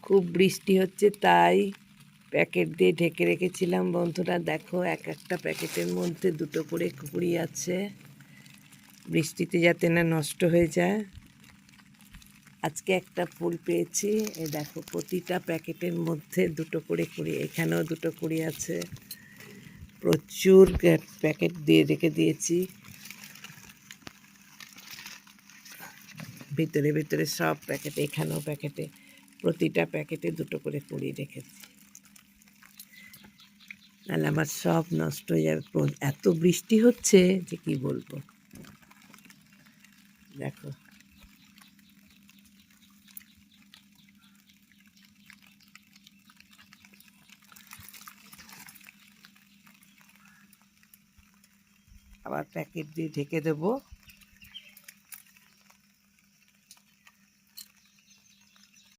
খুব বৃষ্টি হচ্ছে তাই প্যাকেট দিয়ে ঢেকে রেখেছিলাম। বন্ধুরা দেখো, এক একটা প্যাকেটের মধ্যে দুটো করে কুড়ি আছে, বৃষ্টিতে যাতে না নষ্ট হয়ে যায়। আজকে একটা ফুল পেয়েছি, এই দেখো প্রতিটা প্যাকেটের মধ্যে দুটো করে কুড়ি, এখানেও দুটো কুড়ি আছে। প্রচুর প্যাকেট দিয়ে রেখে দিয়েছি, ভিতরে ভিতরে সব প্যাকেটে, এখানেও প্যাকেটে, প্রতিটা প্যাকেটে দুটো করে কুড়ি রেখেছি, নাহলে আমার সব নষ্ট হয়ে যাবে। এত বৃষ্টি হচ্ছে যে কি বলবো। দেখো আবার প্যাকেট দিয়ে ঢেকে দেবো।